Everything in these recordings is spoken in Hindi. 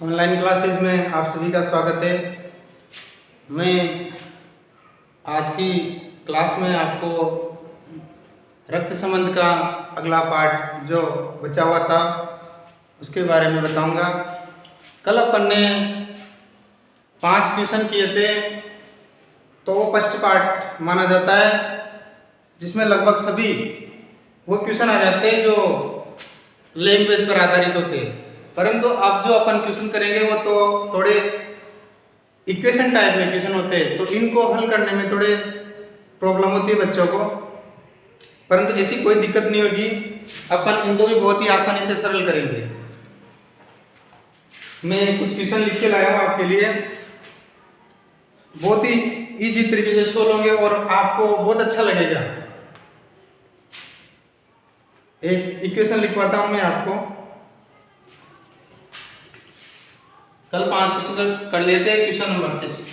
ऑनलाइन क्लासेज में आप सभी का स्वागत है। मैं आज की क्लास में आपको रक्त संबंध का अगला पार्ट जो बचा हुआ था उसके बारे में बताऊंगा। कल अपन ने 5 क्वेश्चन किए थे, तो वो फर्स्ट पार्ट माना जाता है जिसमें लगभग सभी वो क्वेश्चन आ जाते हैं जो लैंग्वेज पर आधारित होते हैं। परंतु अब जो अपन क्वेश्चन करेंगे वो तो थोड़े इक्वेशन टाइप में क्वेश्चन होते हैं, तो इनको हल करने में थोड़े प्रॉब्लम होती है बच्चों को, परंतु ऐसी कोई दिक्कत नहीं होगी। अपन इनको भी बहुत ही आसानी से सरल करेंगे। मैं कुछ क्वेश्चन लिख के लाया हूँ आपके लिए, बहुत ही इजी तरीके से सोल्व होंगे और आपको बहुत अच्छा लगेगा। एक इक्वेशन लिखवाता हूं मैं आपको। कल 5 क्वेश्चन कर लेते हैं। Question number 6,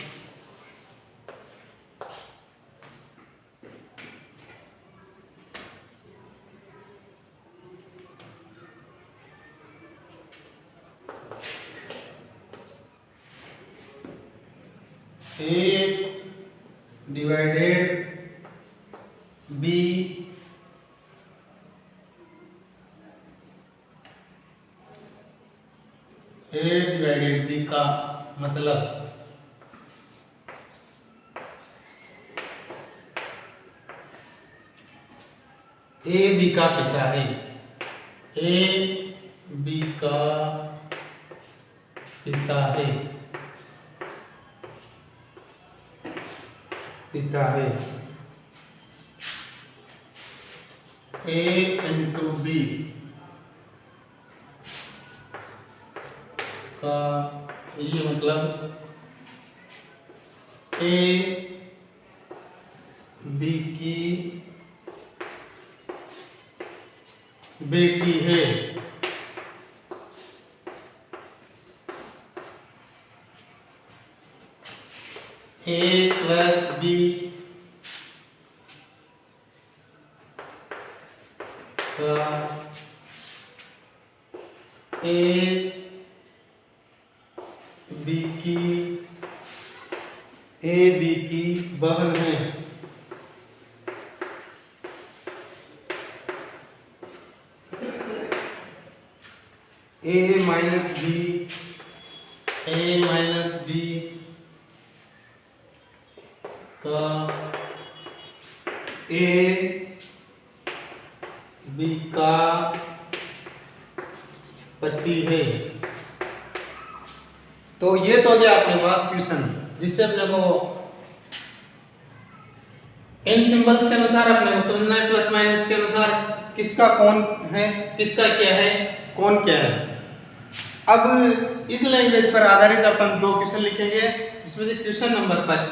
A divided B A divided B का मतलब A B का पिता है। A B का पिता है, A इंटू B का ये मतलब A B की बेटी है। A प्लस B का A B की बहन है। A माइनस B का A B का पति है। तो ये तो हो गया अपने पास क्वेश्चन, जिससे अपने को इन सिंबल्स के अनुसार अपने को समझना है, प्लस माइनस के अनुसार किसका कौन है, किसका क्या है, कौन क्या है। अब इस लैंग्वेज पर आधारित अपन 2 क्वेश्चन लिखेंगे, जिसमें से क्वेश्चन नंबर फर्स्ट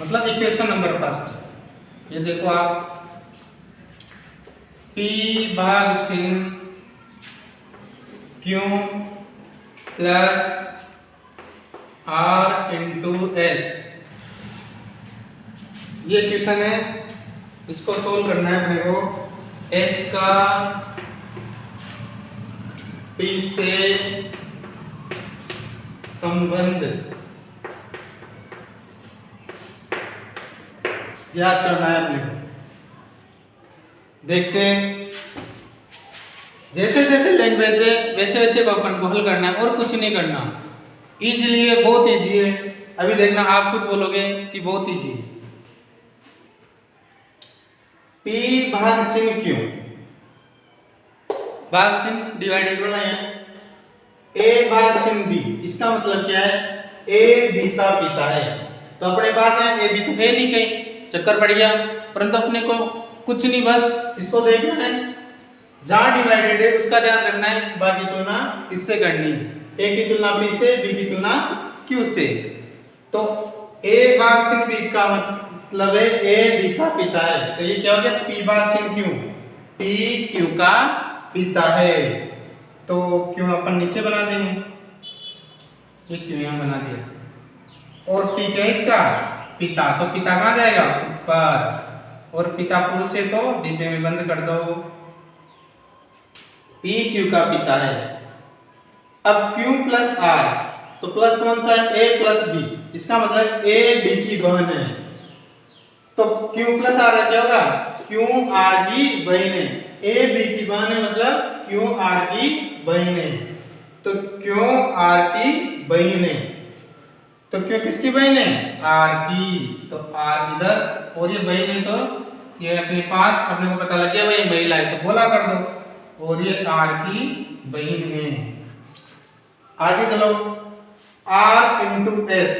मतलब इक्वेशन नंबर फर्स्ट, ये देखो आप, P भाग चिन्ह Q plus R into S, ये क्वेश्चन है, इसको सोल्व करना है अपने को। S का P से संबंध याद करना है अपने को। देखते हैं, जैसे जैसे लैंग्वेज है वैसे वैसे को अपन को हल करना है और कुछ नहीं करना। इजीली है, बहुत इजी है। अभी देखना, आप खुद बोलोगे कि बहुत इजी है। P भाग चिन्ह क्यों, भाग चिन्ह डिवाइडेड वाला है। A भाग चिन्ह B, इसका मतलब क्या है, A B का पिता है। तो अपने पास है A B तो है नहीं, कहीं चक्कर पड़ गया, परंतु अपने को कुछ नहीं, बस इसको देखना है, जहां डिवाइडेड है उसका ध्यान रखना है, बाकी तुलना इससे करनी है। A की तुलना B से, B की तुलना Q से। तो A भाग चिन्ह B का मतलब है A B का पिता है। तो ये क्या हो गया, P भाग चिन्ह Q, P Q का पिता है। तो क्यों अपन नीचे बना देंगे, ये क्यों यहां बना दिया, और P क्या है इसका पिता, तो पिता कहां जाएगा, ऊपर, और पिता पुरुष है तो डिब्बे में बंद कर दो। P Q का पिता है। अब Q प्लस R, तो प्लस कौन सा है? A प्लस B, इसका मतलब A B की बहन है। तो Q प्लस R का क्या होगा? Q R की बहन है। A B की बहन है मतलब Q R की बहन है। तो Q R की बहन है, तो Q किसकी बहन है? R की। तो R इधर और ये बहन है, तो ये अपने पास अपने को पता लग गया भाई महिला है, तो बोला कर दो। और ये R की बहन है। आगे चलो, R इंटू S,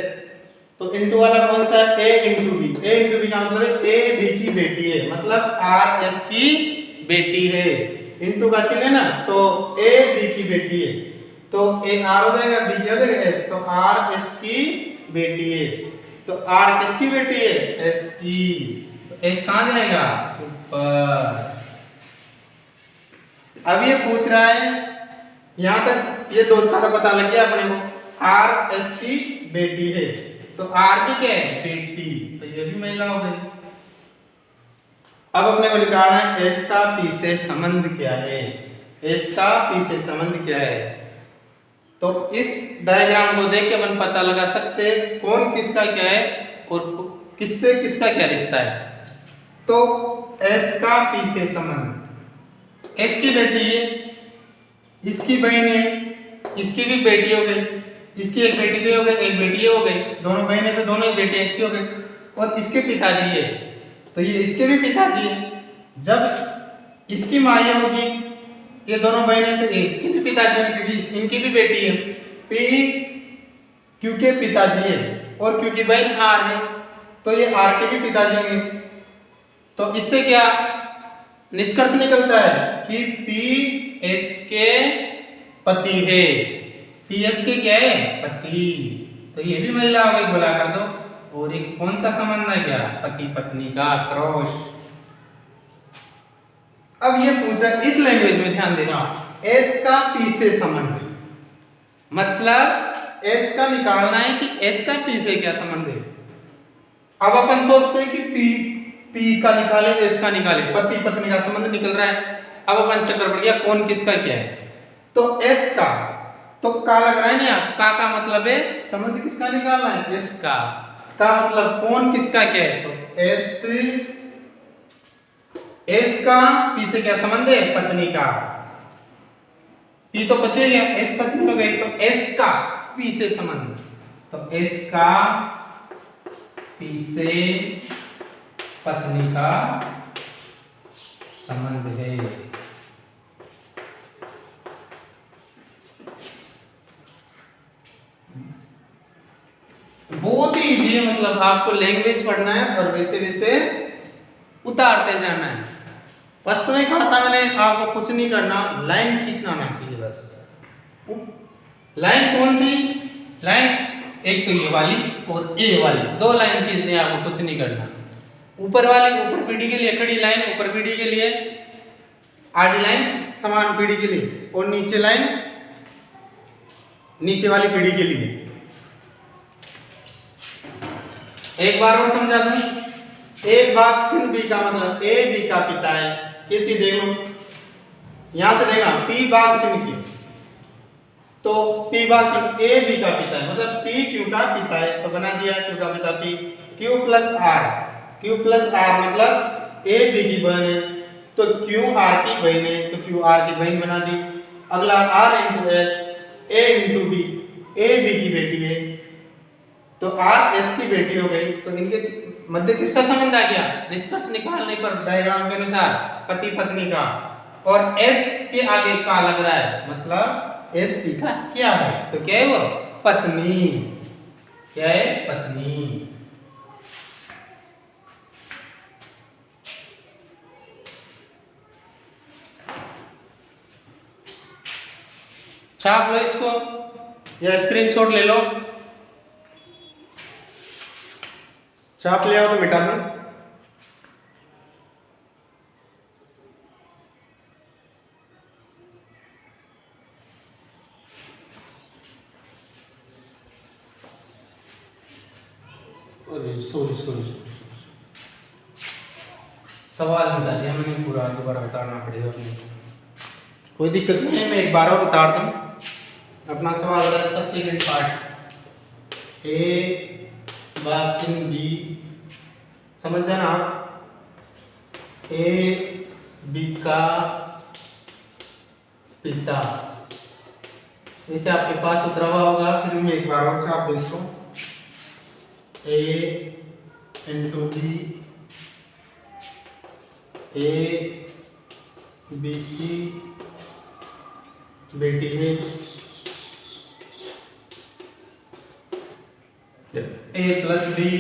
तो इंटू वाला कौन सा है? A into B। A into B का मतलब है A B की बेटी है, मतलब R S की बेटी है। इंटू का चिन्ह है ना, तो A B की बेटी है, तो A R हो जाएगा, B क्या हो जाएगा? S, तो R S की बेटी है। तो R किसकी बेटी है? S की। तो S कहाँ जाएगा? ऊपर। अब ये पूछ रहा है, यहां तक ये दो का पता लग गया अपने को, R S की बेटी है, तो R भी क्या है? बेटी, तो ये भी महिला हो गई। अब अपने को निकालना है S का P से संबंध क्या है। S का P से संबंध क्या है? तो इस डायग्राम को देख के अपन पता लगा सकते हैं कौन किसका क्या है और किससे किसका क्या रिश्ता है। तो S का P से संबंध, S की बेटी है, इसकी बहन है, इसकी भी बेटी हो गई, इसकी एक बेटी दे हो गई, एक बेटी हो गई, दोनों बहन है तो दोनों ही बेटियां इसकी हो गई। और इसके पिताजी है, तो ये इसके भी पिताजी है। जब इसकी माँ होगी, ये दोनों बहन है, तो ये इसके भी पिताजी है क्योंकि इनकी भी बेटी है। P Q के पिताजी है और Q की बहन R है, तो ये R के भी पिताजी होंगे। तो इससे क्या निष्कर्ष निकलता है कि P S के पति है। P S के क्या है? पति, तो ये भी महिला हो गई, बोला कर दो। और एक कौन सा संबंध है? क्या? पति पत्नी का क्रॉस। अब ये पूछा इस लैंग्वेज में, ध्यान देना, S का P से संबंध, मतलब S का निकालना है कि S का P से क्या संबंध है। अब अपन सोचते हैं कि P का निकाले, S का निकाले, पति पत्नी का संबंध निकल रहा है। अब अपन चक्कर पड़ गया कौन किसका क्या है। तो S का, तो का लग रहा है ना, का मतलब है संबंध किसका निकालना है? S का मतलब कौन किसका क्या है, तो S का P से क्या संबंध है? पत्नी का। P तो पति हो गया, S पत्नी हो गई, तो S का P से संबंध, तो S का P से पत्नी का संबंध है। बहुत ही इजी है, मतलब आपको लैंग्वेज पढ़ना है और वैसे वैसे उतारते जाना है। फर्स्ट में कहा था मैंने आपको कुछ नहीं करना, लाइन खींचना आना चाहिए बस। लाइन कौन सी? लाइन एक तो ये वाली और ये वाली, दो लाइन खींचनी है आपको, कुछ नहीं करना। ऊपर वाली ऊपर पीढ़ी के लिए खड़ी लाइन, ऊपर पीढ़ी के लिए आड़ी लाइन समान पीढ़ी के लिए, और नीचे लाइन नीचे वाली पीढ़ी के लिए। एक बार और समझा दूं, एक भाग चिन्ह B का मतलब A B का पिता है, ये चीज देख लो। यहां से देखना P भाग चिन्ह की, तो P भाग चिन्ह A B का पिता है, मतलब P Q का पिता है, तो बना दिया Q का पिता P। Q plus R, Q plus R मतलब A B की बहन है, तो Q R की बहन है, तो Q R की बहन बना दी। अगला R into S, A into B, A B की बेटी है, तो R S की बेटी हो गई। तो इनके मध्य किसका संबंध आ गया? निष्कर्ष निकालने पर डायग्राम के अनुसार पति पत्नी का, और S के आगे का लग रहा है, मतलब S P का क्या है? तो क्या है वो? पत्नी। क्या है? पत्नी। छाप लो इसको या स्क्रीनशॉट ले लो, छाप ले आओ तो मिटा दो। सॉरी सवाल बता दिया मैंने पूरा, दोबारा बताना पड़ेगा अपने। कोई दिक्कत नहीं है, मैं एक बार और उतार दूं। अपना सवाल होगा इसका सेकंड पार्ट, ए भाग चिन्ह बी, समझ जाना आप। ए बी का पिता, इसे आपके पास उतरा हुआ होगा, फिर मैं एक बार और छाप देता हूँ। ए इंटू बी, ए बी की बेटी है, ए प्लस बी,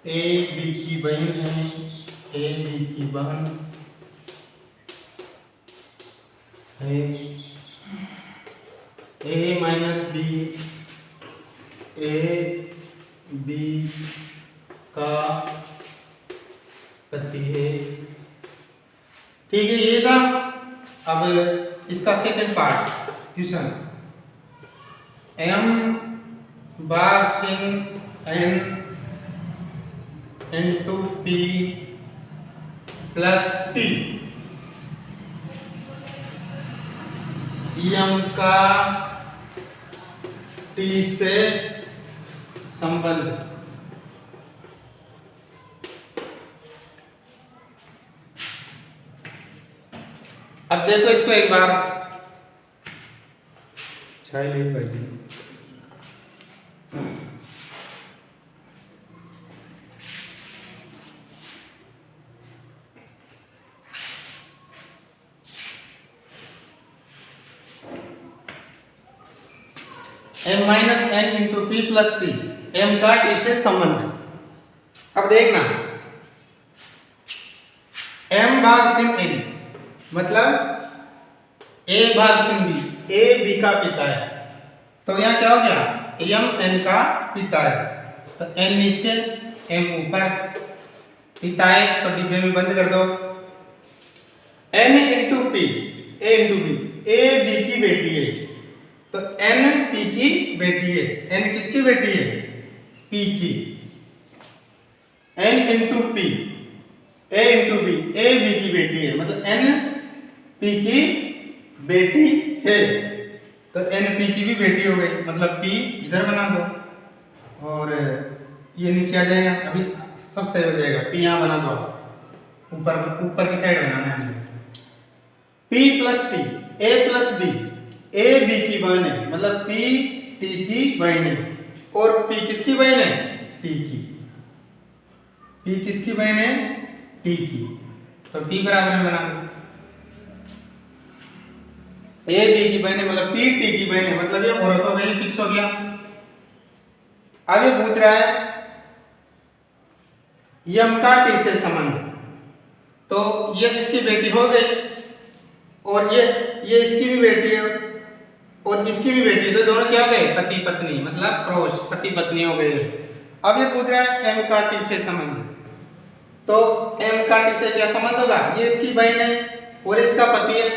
ए बी की बहन है, ए बी की बहन है, ए माइनस बी, ए बी का पति है। ठीक है, ये था। अब इसका सेकंड पार्ट क्वेश्चन, एम भाग चिन्ह N into P plus T, M का टी से संबंध। अब देखो इसको एक बार, चाय ले भाई जी। M minus n into P plus T, M का टी से संबंध। अब देखना, एम भाग चिन्ह एन मतलब ए भाग चिन्ह बी, ए बी का पिता है, तो यहाँ क्या हो गया, एम एन का पिता है, तो एन नीचे एम ऊपर, पिता है तो डिब्बे में बंद कर दो। N into P, A into B, A B की बेटी है, तो एन पी की बेटी है, एन किसकी बेटी है, पी की। N into P, A into B, A B की बेटी है, मतलब एन पी की बेटी है, तो एन पी की भी बेटी हो गई, मतलब पी इधर बना दो और ये नीचे आ जाएगा, अभी सब सही हो जाएगा। पी यहाँ बना दो, ऊपर ऊपर की साइड बनाना है हमें। P plus T, A plus B, A B की बहन है, मतलब पी टी की बहन है, और पी किसकी बहन है, टी की। पी किसकी बहन है, टी की, तो टी बराबर में बना दो। ए बी की बहन है मतलब पी टी की बहन है, मतलब ये औरत हो गई, फिक्स हो गया। अब ये पूछ रहा है यम का टी से संबंध, तो ये इसकी बेटी हो गई, और ये इसकी भी बेटी है और इसकी भी बेटी, तो दोनों क्या हो गए, पति पत्नी, मतलब क्रॉस, पति पत्नी हो गए। अब ये पूछ रहा है एम का टी से संबंध, तो एम का टी से क्या संबंध होगा, ये इसकी बहन है और इसका पति है,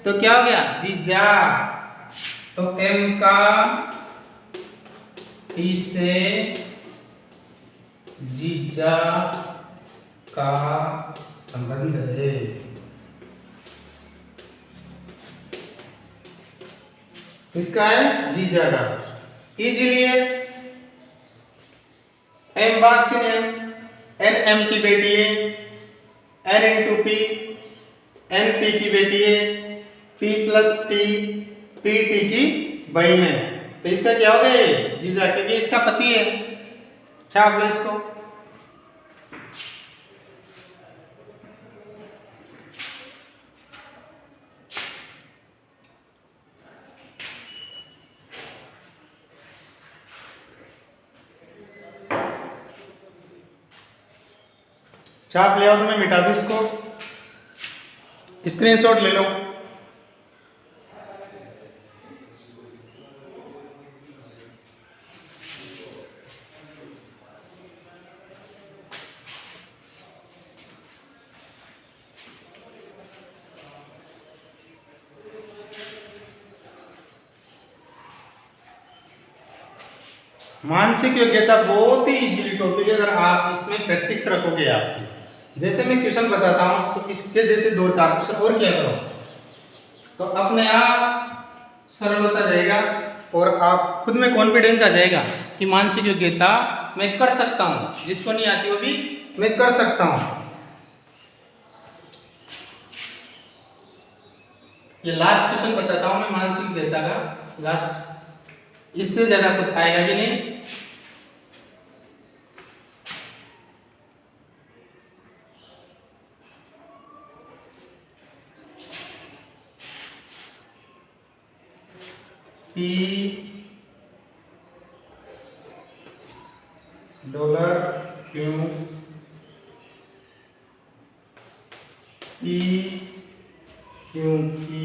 तो क्या हो गया, जीजा। तो एम का टी से जीजा का संबंध है। किसका है, जीजा का। इजीली है, एम भाग चिन्ह एन, एन एम की बेटी है, N into P, N P की बेटी है, P plus T, P T की बहन है, तो इसका क्या हो गया, जीजा, क्योंकि इसका पति है। छाप लो इसको। छाप ले आओ, तो मैं मिटा दूं इसको, स्क्रीनशॉट ले लो। मानसिक योग्यता बहुत ही इजीली टॉपिक है, अगर आप इसमें प्रैक्टिस रखोगे आपकी। जैसे मैं क्वेश्चन बताता हूँ तो इसके जैसे 2-4 क्वेश्चन और क्या करो, तो अपने आप सरल होता जाएगा और आप खुद में कॉन्फिडेंस आ जाएगा कि मानसिक योग्यता मैं कर सकता हूँ, जिसको नहीं आती वो भी मैं कर सकता हूँ। ये लास्ट क्वेश्चन बताता हूँ मैं मानसिक योग्यता का, लास्ट, इससे ज्यादा कुछ आएगा भी नहीं। P डॉलर क्यों ई क्योंकि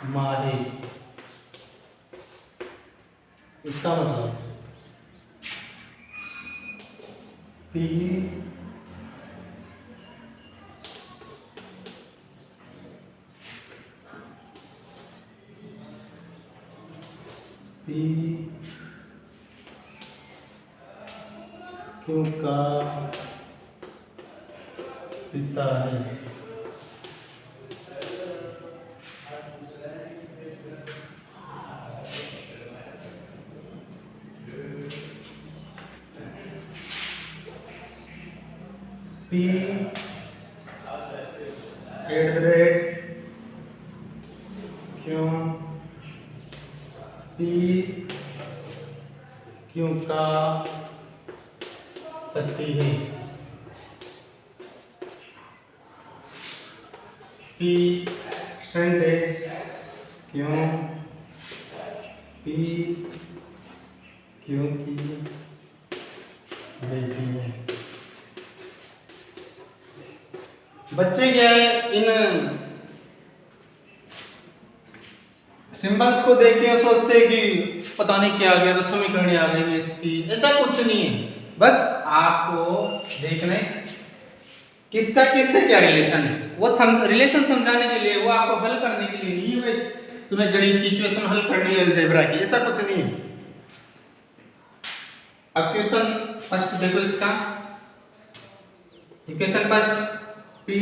मारे, इसका मतलब P क्यों का पिता है। P क्यों P क्यों का पति है। P सेंटेंस क्यों P क्योंकि बेटी है। बच्चे क्या है, इन सिंबल्स को देख के सोचते हैं कि पता नहीं क्या आ गया, तो समीकरण आ गई इसकी, ऐसा कुछ नहीं है। बस आपको देखने किसका किससे क्या रिलेशन है, वो रिलेशन समझाने के लिए, वो आपको हल करने के लिए नहीं भाई तुम्हें गणित की इक्वेशन हल करनी है, अलजेब्रा की, ऐसा कुछ नहीं है। अब क्वेश्चन फर्स्ट देखो, इसका इक्वेशन फर्स्ट P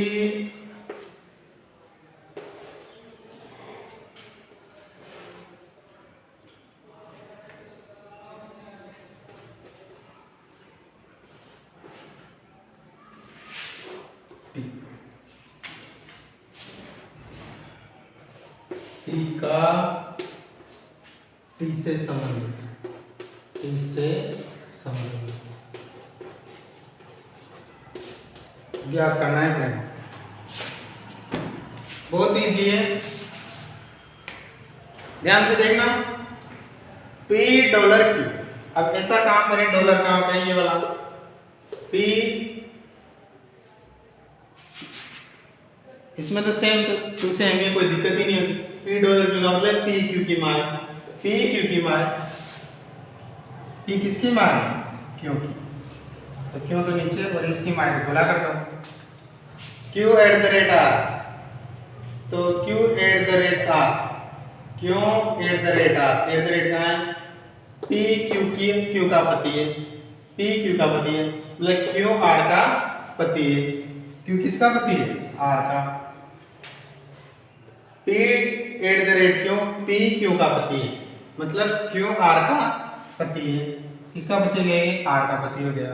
का T से संबंधित, T से संबंधित ज्ञात करना है अपने, बहुत ईजी है, ध्यान से देखना। P डॉलर Q, अब ऐसा काम करें, डॉलर कहाँ पे है, ये वाला P, इसमें तो सेम टू सेम है, कोई दिक्कत ही नहीं होगी। P डॉलर Q का मतलब P Q की माँ, P Q की माँ, P किसकी माँ है, Q की, तो क्यों तो नीचे और इसकी माँ को खुला कर दो। Q at the rate R, तो Q at the rate R, क्यों at the rate R, at the rate कहाँ है, P Q की, Q का पति है, P Q का पति है, मतलब Q R का पति है। Q किसका पति है, R का। P एट द रेट क्यों, P Q का पति है, मतलब Q R का पति है। किसका पति हो गया, R का पति हो गया,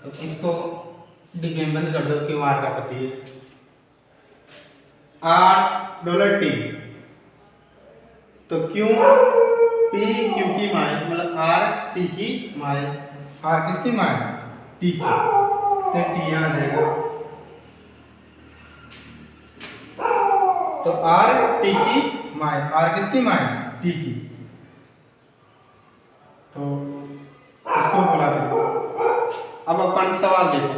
तो इसको डिग्री बंद कर दो, Q R का पति है। R डॉलर T, तो Q P Q की माँ है, मतलब R T की माँ है। R किसकी माँ है, T की, तो T यहाँ आ जाएगा, तो R T की माँ है, R किसकी माँ है, T की, तो इसको बोला कर दो। अब अपन सवाल देखो,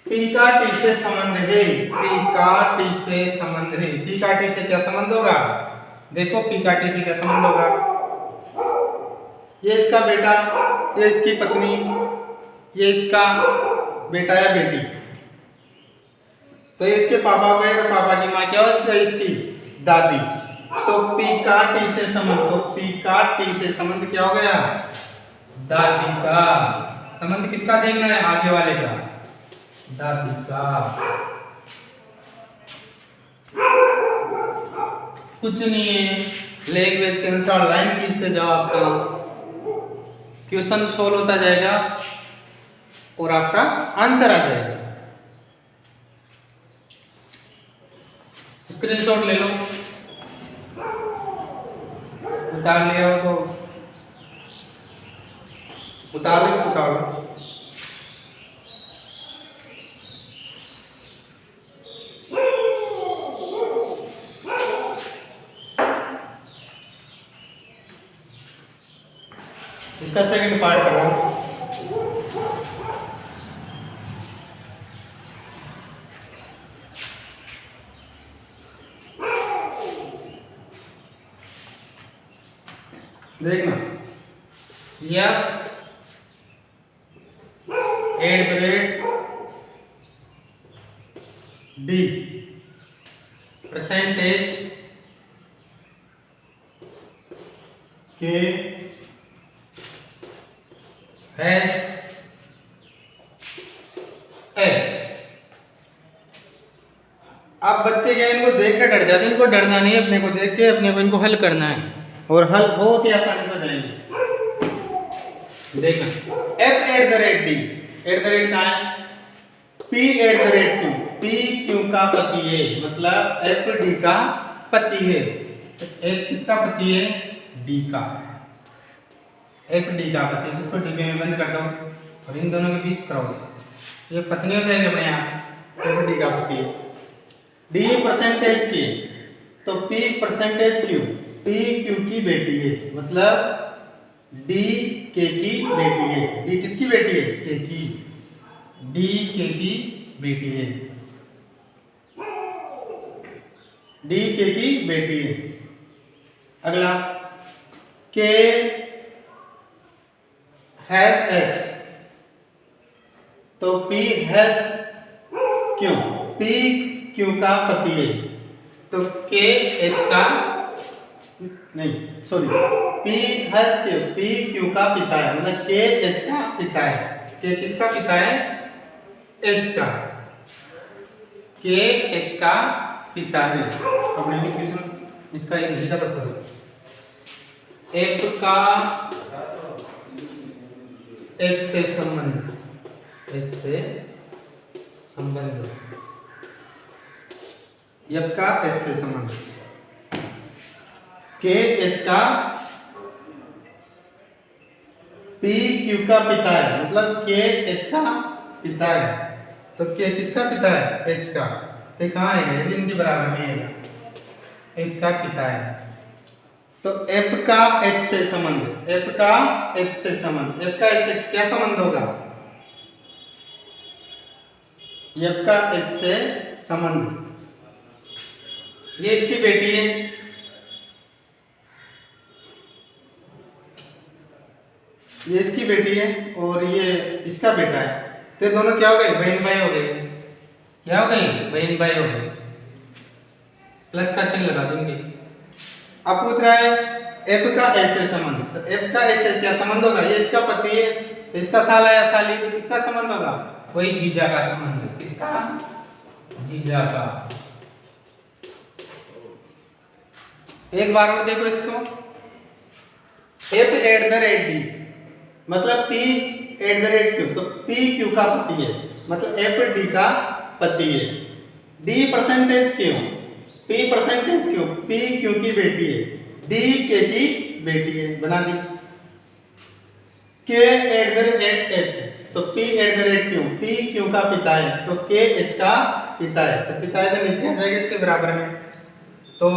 P का T से संबंध है, P का T से संबंध है, P का T से क्या संबंध होगा, देखो P का T से क्या संबंध होगा, ये इसका बेटा, ये इसकी पत्नी, ये इसका बेटा या बेटी, तो ये इसके पापा को और पापा की माँ क्या हो, इसकी दादी, तो P का T से संबंध, तो P का T से संबंध क्या हो गया, दादी का। संबंध किसका देखना है, आगे वाले का, दादी का। कुछ नहीं है, लैंग्वेज के अनुसार लाइन खींचते जाओ, आपका क्वेश्चन सोल्व होता जाएगा और आपका आंसर आ जाएगा। स्क्रीनशॉट ले लो, उतार लिया हो तो उतारो, इसको उतारो। इसका सेकंड पार्ट करो। देखना, यह @D परसेंटेज के हैश H। अब बच्चे क्या इनको देख के डर जाते हैं, इनको डरना नहीं है, अपने को देख के अपने को इनको हल करना है और हल बहुत ही आसानी से जाएंगे। देखना, F@D, @ का है, P@Q, P Q का पति है, मतलब FD का पति है। F किसका पति है? D का। FD का पति, जिसको डिब्बे में बंद कर दो और इन दोनों के बीच क्रॉस, ये पत्नी हो जाएगी अपने यहाँ। FD का पति है। D परसेंटेज की, तो P percentage Q, P Q की बेटी है, मतलब D K की बेटी है। D किसकी बेटी है? K की। D K की बेटी है, D K की बेटी है। अगला, K हैश H, तो P hash Q, P Q का पति है, तो K H का नहीं, sorry, P hash Q, P Q का पिता है, मतलब K H का पिता है। K किसका पिता है? H का। K H का पिता है। अपने को क्वेश्चन इसका एक नहीं का पता, F का H से संबंध, H से संबंध, F का H से संबंध, K H का P Q का पिता है, मतलब K H का पिता है, तो K किसका पिता है? H का। तो कहाँ है? ये भी इनके बराबर में है, H का पिता है। तो F का H से संबंध, F का H से संबंध, F का H से क्या संबंध होगा? F का H से संबंध, ये इसकी बेटी है, ये इसकी बेटी है और ये इसका बेटा है, तो ये दोनों क्या हो गए? बहन भाई हो गए। क्या हो गए? बहन भाई हो गए। प्लस का चिन्ह लगा देंगे। अब पूछ रहा है F का S से संबंध, तो F का S से क्या संबंध होगा? ये इसका पति है, तो इसका साला या साली, तो किसका संबंध होगा? वही जीजा का संबंध। किसका? जीजा का। एक बार और देखो इसको, F@D, मतलब P@Q, तो P Q का पति है, मतलब FD का पति है। D percentage Q, P percentage Q, P Q की बेटी है, D K की बेटी है, बना दी। K@H, तो P@Q, P Q का पिता है, तो K H का पिता है, तो पिता है तो नीचे आ जाएगा इसके बराबर में, तो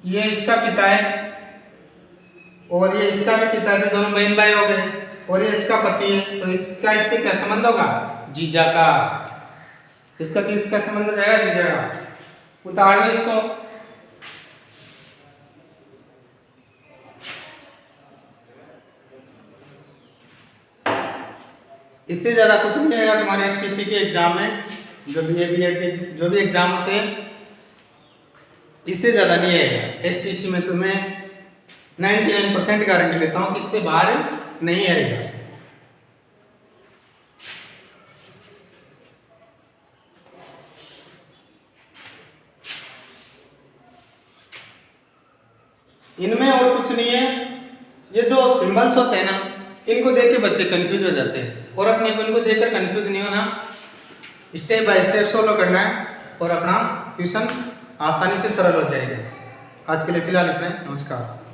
ये इसका पिता है और ये इसका भी पिता है, तो दोनों बहन भाई हो गए, और ये इसका पति है, तो इसका इससे क्या संबंध होगा? जीजा का। इसका किसका संबंध हो जाएगा? जीजा का। उतार लो इसको। इससे ज्यादा कुछ नहीं आएगा तुम्हारे एसटीसी के एग्जाम में, जो भी बीएड के जो भी एग्जाम होते हैं, इससे ज्यादा नहीं आएगा। एसटीसी में तुम्हें 99% गारंटी देता हूँ कि इससे बाहर नहीं आएगा। इनमें और कुछ नहीं है। ये जो सिंबल्स होते हैं ना, इनको देख के बच्चे कंफ्यूज हो जाते हैं, और अपने को इनको देखकर कंफ्यूज नहीं होना, स्टेप बाय स्टेप फॉलो करना है और अपना ट्यूशन आसानी से सरल हो जाएगा। आज के लिए फिलहाल इतना ही। नमस्कार।